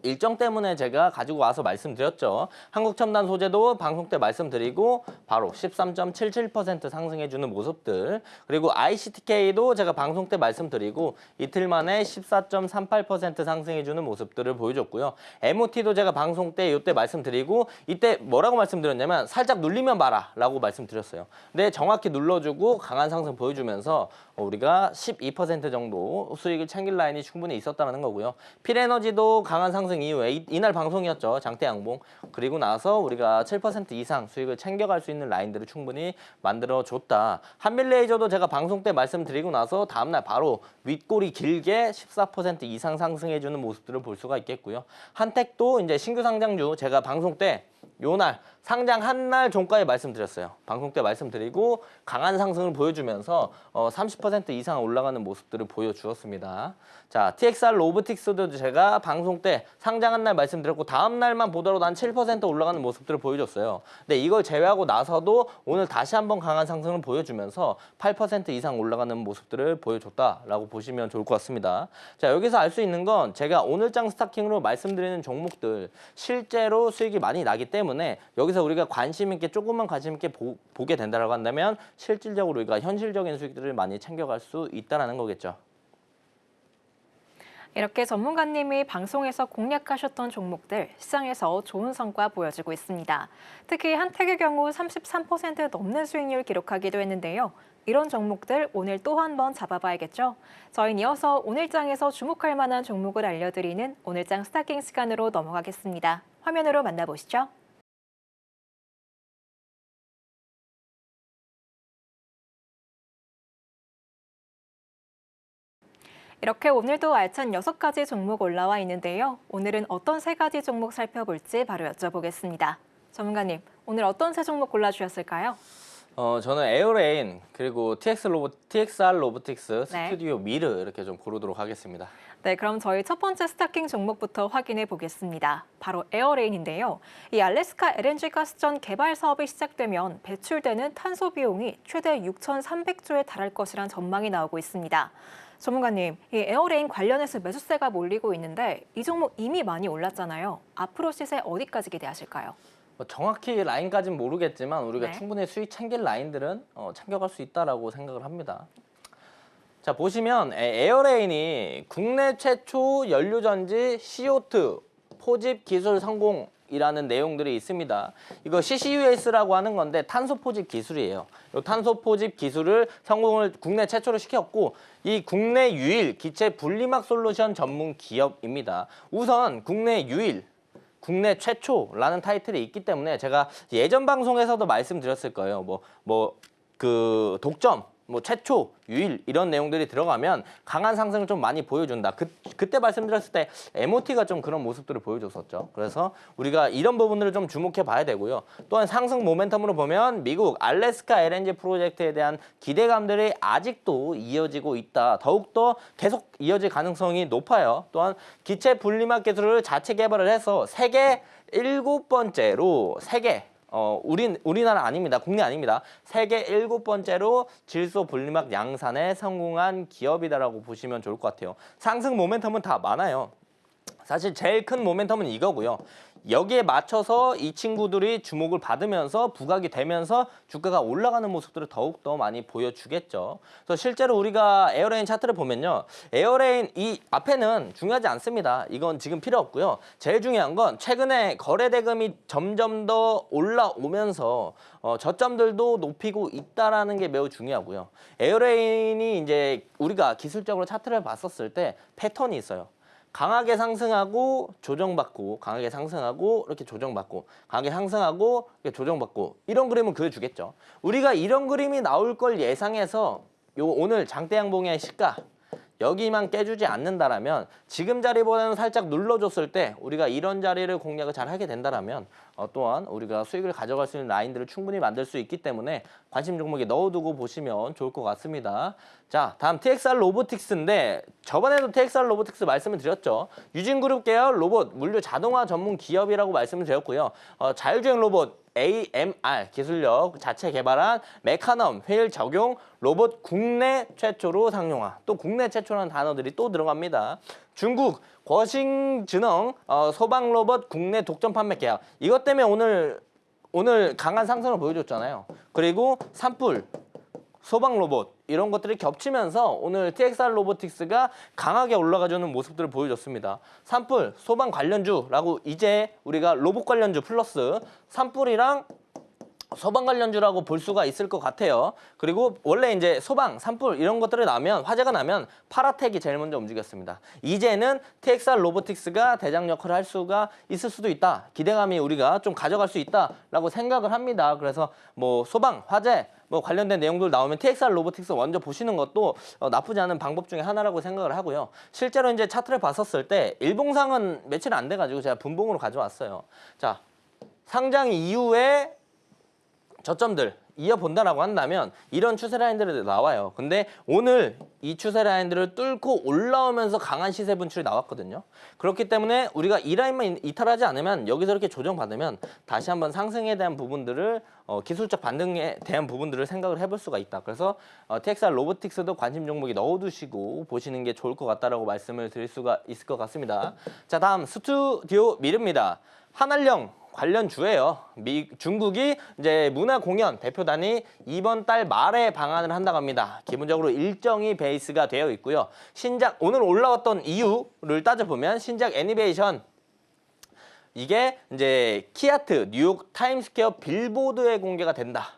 일정 때문에 제가 가지고 와서 말씀드렸죠. 한국첨단 소재도 방송 때 말씀드리고 바로 13.77% 상승해주는 모습들. 그리고 ICTK도 제가 방송 때 말씀드리고 이틀 만에 14.38% 상승해주는 모습들을 보여줬고요. MOT도 제가 방송 때 이때 말씀드리고 이때 뭐라고 말씀드렸냐면 살짝 눌리면 봐라 라고 말씀드렸어요. 근데 정확히 눌러주고 강한 상승 보여주면서 우리가 12% 정도 수익을 챙길 라인이 충분히 있었다는 거고요. 필에너지도 강한 상승 이후에 이날 방송이었죠. 장대 양봉. 그리고 나서 우리가 7% 이상 수익을 챙겨갈 수 있는 라인들을 충분히 만들어줬다. 한밀레이저도 제가 방송 때 말씀드리고 나서 다음날 바로 윗꼬리 길게 14% 이상 상승해주는 모습들을 볼 수가 있겠고요. 한택도 이제 신규 상장주 제가 방송 때 요날 상장 한 날 종가에 말씀드렸어요. 방송 때 말씀드리고 강한 상승을 보여주면서 30% 이상 올라가는 모습들을 보여주었습니다. 자, TXR 로보틱스도 제가 방송 때 상장 한 날 말씀드렸고 다음 날만 보더라도 한 7% 올라가는 모습들을 보여줬어요. 근데 이걸 제외하고 나서도 오늘 다시 한번 강한 상승을 보여주면서 8% 이상 올라가는 모습들을 보여줬다라고 보시면 좋을 것 같습니다. 자, 여기서 알 수 있는 건 제가 오늘장 스타킹으로 말씀드리는 종목들 실제로 수익이 많이 나기 때문에 여기서 우리가 관심 있게 조금만 관심 있게 보게 된다고 한다면 실질적으로 우리가 현실적인 수익들을 많이 챙겨갈 수 있다는 거겠죠. 이렇게 전문가님이 방송에서 공략하셨던 종목들 시장에서 좋은 성과 보여주고 있습니다. 특히 한택의 경우 33% 넘는 수익률 기록하기도 했는데요. 이런 종목들 오늘 또 한 번 잡아봐야겠죠? 저희는 이어서 오늘장에서 주목할 만한 종목을 알려드리는 오늘장 스타킹 시간으로 넘어가겠습니다. 화면으로 만나보시죠. 이렇게 오늘도 알찬 6가지 종목 올라와 있는데요. 오늘은 어떤 3가지 종목 살펴볼지 바로 여쭤보겠습니다. 전문가님, 오늘 어떤 세 종목 골라주셨을까요? 저는 에어레인 그리고 TXR 로보틱스, 네. 스튜디오 미르 이렇게 좀 고르도록 하겠습니다. 네, 그럼 저희 첫 번째 스타킹 종목부터 확인해 보겠습니다. 바로 에어레인인데요. 이 알래스카 LNG 가스전 개발 사업이 시작되면 배출되는 탄소 비용이 최대 6,300조에 달할 것이란 전망이 나오고 있습니다. 전문가님, 이 에어레인 관련해서 매수세가 몰리고 있는데 이 종목 이미 많이 올랐잖아요. 앞으로 시세 어디까지 기대하실까요? 정확히 라인까지는 모르겠지만 우리가 네. 충분히 수익 챙길 라인들은 챙겨갈 수 있다라고 생각을 합니다. 자, 보시면 에어레인이 국내 최초 연료전지 CO2 포집 기술 성공이라는 내용들이 있습니다. 이거 CCUS라고 하는 건데 탄소 포집 기술이에요. 이 탄소 포집 기술을 성공을 국내 최초로 시켰고 이 국내 유일 기체 분리막 솔루션 전문 기업입니다. 우선 국내 유일 국내 최초라는 타이틀이 있기 때문에 제가 예전 방송에서도 말씀드렸을 거예요. 그 독점, 최초, 유일 이런 내용들이 들어가면 강한 상승을 좀 많이 보여준다. 그때 말씀드렸을 때 MOT가 좀 그런 모습들을 보여줬었죠. 그래서 우리가 이런 부분들을 좀 주목해 봐야 되고요. 또한 상승 모멘텀으로 보면 미국 알래스카 LNG 프로젝트에 대한 기대감들이 아직도 이어지고 있다. 더욱더 계속 이어질 가능성이 높아요. 또한 기체 분리막 기술을 자체 개발을 해서 세계 7번째로 우리나라 아닙니다. 국내 아닙니다. 세계 7번째로 질소 분리막 양산에 성공한 기업이다라고 보시면 좋을 것 같아요. 상승 모멘텀은 다 많아요. 사실 제일 큰 모멘텀은 이거고요. 여기에 맞춰서 이 친구들이 주목을 받으면서 부각이 되면서 주가가 올라가는 모습들을 더욱더 많이 보여주겠죠. 그래서 실제로 우리가 에어레인 차트를 보면요. 에어레인 이 앞에는 중요하지 않습니다. 이건 지금 필요 없고요. 제일 중요한 건 최근에 거래 대금이 점점 더 올라오면서 저점들도 높이고 있다라는 게 매우 중요하고요. 에어레인이 이제 우리가 기술적으로 차트를 봤었을 때 패턴이 있어요. 강하게 상승하고 조정받고 강하게 상승하고 이렇게 조정받고 강하게 상승하고 이렇게 조정받고 이런 그림은 그려주겠죠. 우리가 이런 그림이 나올 걸 예상해서 요 오늘 장대양봉의 시가 여기만 깨주지 않는다라면 지금 자리보다는 살짝 눌러줬을 때 우리가 이런 자리를 공략을 잘 하게 된다라면 또한 우리가 수익을 가져갈 수 있는 라인들을 충분히 만들 수 있기 때문에 관심 종목에 넣어두고 보시면 좋을 것 같습니다. 자, 다음 TXR 로보틱스인데 저번에도 TXR 로보틱스 말씀을 드렸죠. 유진그룹 계열 로봇 물류 자동화 전문 기업이라고 말씀을 드렸고요. 자율주행 로봇 AMR 기술력 자체 개발한 메카넘 회일 적용 로봇 국내 최초로 상용화. 또 국내 최초라는 단어들이 또 들어갑니다. 중국 거싱진흥 소방 로봇 국내 독점 판매 계약. 이것 때문에 오늘 강한 상승을 보여줬잖아요. 그리고 산불 소방 로봇 이런 것들이 겹치면서 오늘 TXR 로보틱스가 강하게 올라가주는 모습들을 보여줬습니다. 산불, 소방 관련주라고 이제 우리가 로봇 관련주 플러스 산불이랑 소방 관련주라고 볼 수가 있을 것 같아요. 그리고 원래 이제 소방, 산불 이런 것들이 나면 화재가 나면 파라텍이 제일 먼저 움직였습니다. 이제는 TXR 로보틱스가 대장 역할을 할 수가 있을 수도 있다. 기대감이 우리가 좀 가져갈 수 있다라고 생각을 합니다. 그래서 뭐 소방, 화재 뭐 관련된 내용들 나오면 TXR 로보틱스 먼저 보시는 것도 나쁘지 않은 방법 중에 하나라고 생각을 하고요. 실제로 이제 차트를 봤었을 때 일봉상은 며칠 안 돼가지고 제가 분봉으로 가져왔어요. 자, 상장 이후에 저점들 이어본다라고 한다면 이런 추세 라인들이 나와요. 근데 오늘 이 추세 라인들을 뚫고 올라오면서 강한 시세 분출이 나왔거든요. 그렇기 때문에 우리가 이 라인만 이탈하지 않으면 여기서 이렇게 조정받으면 다시 한번 상승에 대한 부분들을 기술적 반등에 대한 부분들을 생각을 해볼 수가 있다. 그래서 TXR 로보틱스도 관심 종목에 넣어두시고 보시는 게 좋을 것 같다라고 말씀을 드릴 수가 있을 것 같습니다. 자, 다음 스튜디오 미르입니다. 한알령 관련주예요. 중국이 이제 문화공연 대표단이 이번 달 말에 방한을 한다고 합니다. 기본적으로 일정이 베이스가 되어 있고요. 신작 오늘 올라왔던 이유를 따져보면 신작 애니메이션 이게 이제 키아트 뉴욕 타임스퀘어 빌보드에 공개가 된다.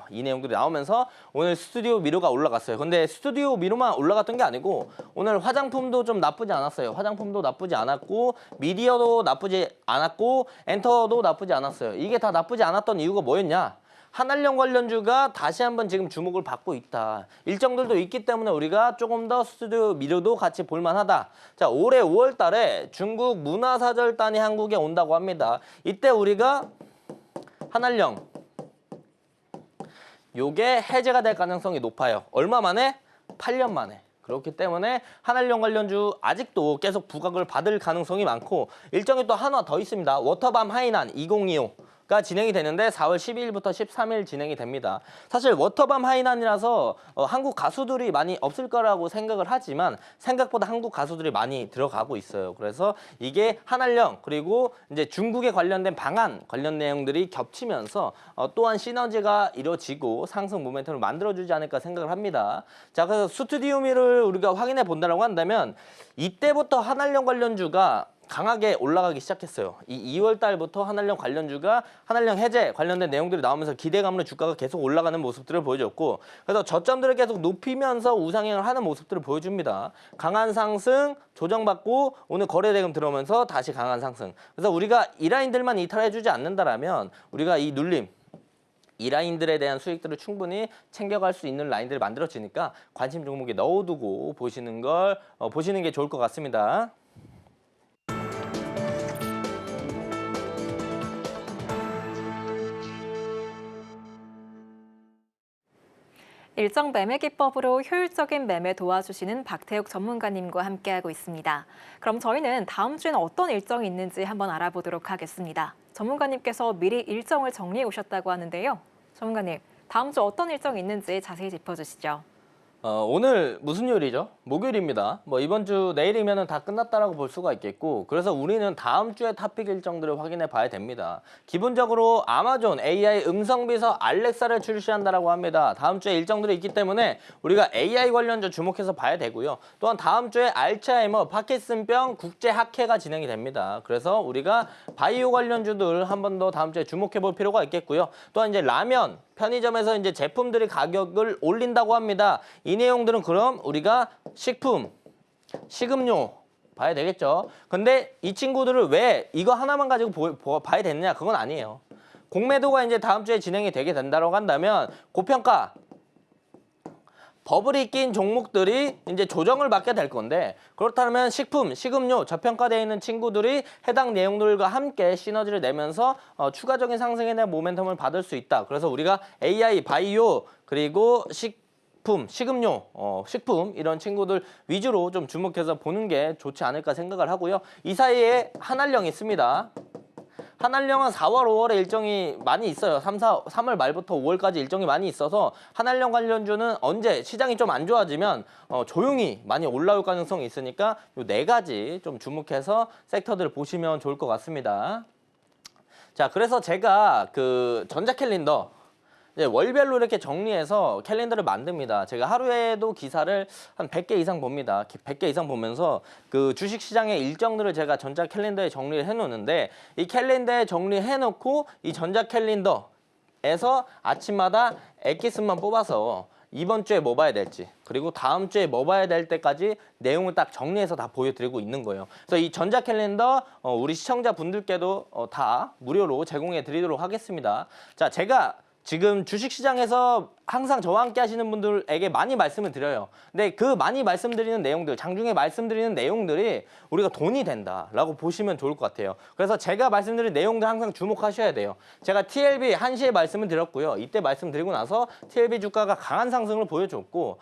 이 내용들이 나오면서 오늘 스튜디오 미로가 올라갔어요. 근데 스튜디오 미로만 올라갔던 게 아니고 오늘 화장품도 좀 나쁘지 않았어요. 화장품도 나쁘지 않았고 미디어도 나쁘지 않았고 엔터도 나쁘지 않았어요. 이게 다 나쁘지 않았던 이유가 뭐였냐? 한알령 관련주가 다시 한번 지금 주목을 받고 있다. 일정들도 있기 때문에 우리가 조금 더 스튜디오 미로도 같이 볼만하다. 자, 올해 5월 달에 중국 문화사절단이 한국에 온다고 합니다. 이때 우리가 한알령 요게 해제가 될 가능성이 높아요. 얼마 만에? 8년 만에. 그렇기 때문에 한알령 관련주 아직도 계속 부각을 받을 가능성이 많고 일정이 또 하나 더 있습니다. 워터밤 하이난 2025가 진행이 되는데 4월 12일부터 13일 진행이 됩니다. 사실 워터밤 하이난이라서 한국 가수들이 많이 없을 거라고 생각을 하지만 생각보다 한국 가수들이 많이 들어가고 있어요. 그래서 이게 한알령 그리고 이제 중국에 관련된 방한 관련 내용들이 겹치면서 또한 시너지가 이루어지고 상승 모멘텀을 만들어주지 않을까 생각을 합니다. 자, 그래서 스튜디오미를 우리가 확인해 본다라고 한다면 이때부터 한알령 관련주가 강하게 올라가기 시작했어요. 이 2월 달부터 한알령 관련주가 한알령 해제 관련된 내용들이 나오면서 기대감으로 주가가 계속 올라가는 모습들을 보여줬고 그래서 저점들을 계속 높이면서 우상향을 하는 모습들을 보여줍니다. 강한 상승 조정받고 오늘 거래대금 들어오면서 다시 강한 상승. 그래서 우리가 이 라인들만 이탈해주지 않는다라면 우리가 이 눌림 이 라인들에 대한 수익들을 충분히 챙겨갈 수 있는 라인들을 만들어지니까 관심 종목에 넣어두고 보시는 게 좋을 것 같습니다. 일정 매매 기법으로 효율적인 매매 도와주시는 박태욱 전문가님과 함께하고 있습니다. 그럼 저희는 다음 주에는 어떤 일정이 있는지 한번 알아보도록 하겠습니다. 전문가님께서 미리 일정을 정리해 오셨다고 하는데요. 전문가님, 다음 주 어떤 일정이 있는지 자세히 짚어주시죠. 오늘 무슨 요일이죠? 목요일입니다. 뭐 이번 주 내일이면 다 끝났다라고 볼 수가 있겠고 그래서 우리는 다음 주의 탑픽 일정들을 확인해 봐야 됩니다. 기본적으로 아마존 AI 음성비서 알렉사를 출시한다라고 합니다. 다음 주에 일정들이 있기 때문에 우리가 AI 관련주 주목해서 봐야 되고요. 또한 다음 주에 알츠하이머, 파킨슨병 국제 학회가 진행이 됩니다. 그래서 우리가 바이오 관련주들 한 번 더 다음 주에 주목해 볼 필요가 있겠고요. 또한 이제 라면 편의점에서 이제 제품들이 가격을 올린다고 합니다. 이 내용들은 그럼 우리가 식품, 식음료 봐야 되겠죠. 근데 이 친구들을 왜 이거 하나만 가지고 봐야 되느냐? 그건 아니에요. 공매도가 이제 다음 주에 진행이 되게 된다고 한다면 고평가 버블이 낀 종목들이 이제 조정을 받게 될 건데, 그렇다면 식품, 식음료 저평가되어 있는 친구들이 해당 내용들과 함께 시너지를 내면서 추가적인 상승에 대한 모멘텀을 받을 수 있다. 그래서 우리가 AI, 바이오, 그리고 식품, 식음료, 식품 이런 친구들 위주로 좀 주목해서 보는 게 좋지 않을까 생각을 하고요. 이 사이에 한알령이 있습니다. 한알령은 4월, 5월에 일정이 많이 있어요. 3월 말부터 5월까지 일정이 많이 있어서 한알령 관련주는 언제 시장이 좀 안 좋아지면 조용히 많이 올라올 가능성이 있으니까 이 네 가지 좀 주목해서 섹터들을 보시면 좋을 것 같습니다. 자, 그래서 제가 그 전자 캘린더 이제 월별로 이렇게 정리해서 캘린더를 만듭니다. 제가 하루에도 기사를 한 100개 이상 봅니다. 100개 이상 보면서 그 주식시장의 일정들을 제가 전자 캘린더에 정리를 해놓는데, 이 캘린더에 정리해놓고 이 전자 캘린더에서 아침마다 엑기스만 뽑아서 이번 주에 뭐 봐야 될지, 그리고 다음 주에 뭐 봐야 될 때까지 내용을 딱 정리해서 다 보여드리고 있는 거예요. 그래서 이 전자 캘린더 우리 시청자분들께도 다 무료로 제공해 드리도록 하겠습니다. 자, 제가 지금 주식시장에서 항상 저와 함께 하시는 분들에게 많이 말씀을 드려요. 근데 그 많이 말씀드리는 내용들, 장중에 말씀드리는 내용들이 우리가 돈이 된다라고 보시면 좋을 것 같아요. 그래서 제가 말씀드린 내용들 항상 주목하셔야 돼요. 제가 TLB 1시에 말씀을 드렸고요. 이때 말씀드리고 나서 TLB 주가가 강한 상승을 보여줬고,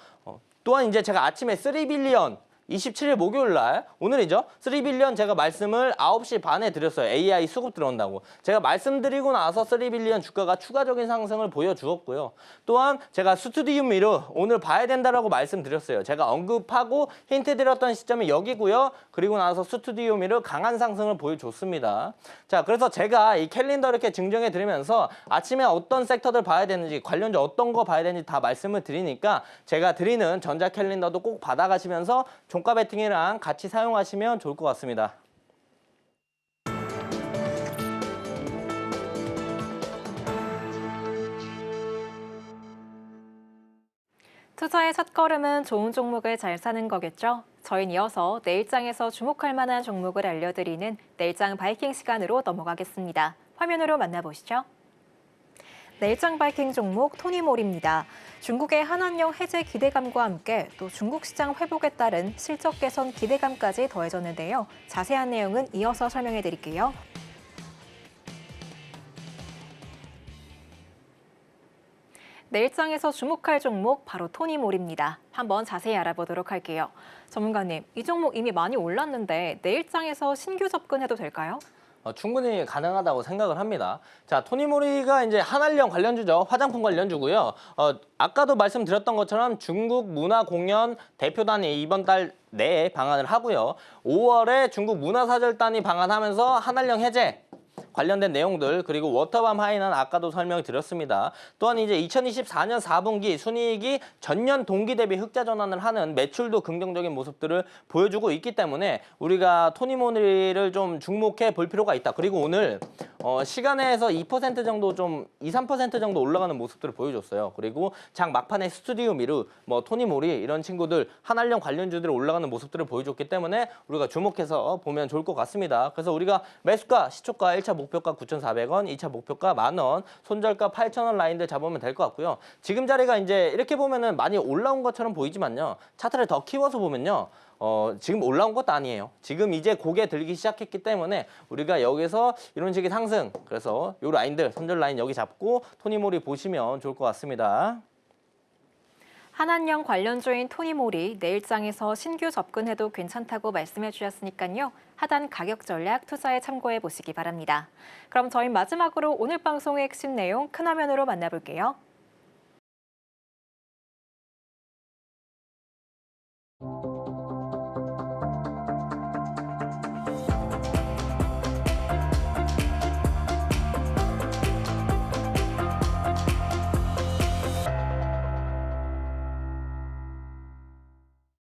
또한 이제 제가 아침에 3빌리언 27일 목요일 날, 오늘이죠. 3빌리언 제가 말씀을 9시 반에 드렸어요. AI 수급 들어온다고. 제가 말씀드리고 나서 3빌리언 주가가 추가적인 상승을 보여주었고요. 또한 제가 스튜디움 미러 오늘 봐야 된다라고 말씀드렸어요. 제가 언급하고 힌트 드렸던 시점이 여기고요. 그리고 나서 스튜디움 미러 강한 상승을 보여줬습니다. 자, 그래서 제가 이 캘린더 이렇게 증정해 드리면서 아침에 어떤 섹터들 봐야 되는지, 관련주 어떤 거 봐야 되는지 다 말씀을 드리니까 제가 드리는 전자 캘린더도 꼭 받아가시면서 종가 베팅이랑 같이 사용하시면 좋을 것 같습니다. 투자의 첫걸음은 좋은 종목을 잘 사는 거겠죠? 저희는 이어서 내일장에서 주목할 만한 종목을 알려드리는 내일장 바이킹 시간으로 넘어가겠습니다. 화면으로 만나보시죠. 내일장 바이킹 종목 토니몰입니다. 중국의 한한령 해제 기대감과 함께 또 중국 시장 회복에 따른 실적 개선 기대감까지 더해졌는데요. 자세한 내용은 이어서 설명해 드릴게요. 내일장에서 주목할 종목 바로 토니몰입니다. 한번 자세히 알아보도록 할게요. 전문가님, 이 종목 이미 많이 올랐는데 내일장에서 신규 접근해도 될까요? 충분히 가능하다고 생각을 합니다. 자, 토니모리가 이제 한알령 관련주죠. 화장품 관련주고요. 아까도 말씀드렸던 것처럼 중국 문화공연 대표단이 이번 달 내에 방한을 하고요. 5월에 중국 문화사절단이 방한하면서 한알령 해제 관련된 내용들, 그리고 워터밤 하이는 아까도 설명을 드렸습니다. 또한 이제 2024년 4분기 순이익이 전년 동기 대비 흑자 전환을 하는 매출도 긍정적인 모습들을 보여주고 있기 때문에 우리가 토니모니를 좀 주목해 볼 필요가 있다. 그리고 오늘 시간에서 2% 정도 좀 2~3% 정도 올라가는 모습들을 보여줬어요. 그리고 장 막판에 스튜디오 미르, 토니모리 이런 친구들 한알령 관련주들이 올라가는 모습들을 보여줬기 때문에 우리가 주목해서 보면 좋을 것 같습니다. 그래서 우리가 매수가, 시초가 1차 목표가 9,400원, 2차 목표가 10,000원, 손절가 8,000원 라인들 잡으면 될 것 같고요. 지금 자리가 이제 이렇게 보면은 많이 올라온 것처럼 보이지만요. 차트를 더 키워서 보면요. 지금 올라온 것도 아니에요. 지금 이제 고개 들기 시작했기 때문에 우리가 여기서 이런 식의 상승, 그래서 요 라인들, 손절 라인 여기 잡고 토니모리 보시면 좋을 것 같습니다. 한한령 관련주인 토니몰이 내일장에서 신규 접근해도 괜찮다고 말씀해 주셨으니까요. 하단 가격 전략 투자에 참고해 보시기 바랍니다. 그럼 저희 마지막으로 오늘 방송의 핵심 내용 큰 화면으로 만나볼게요.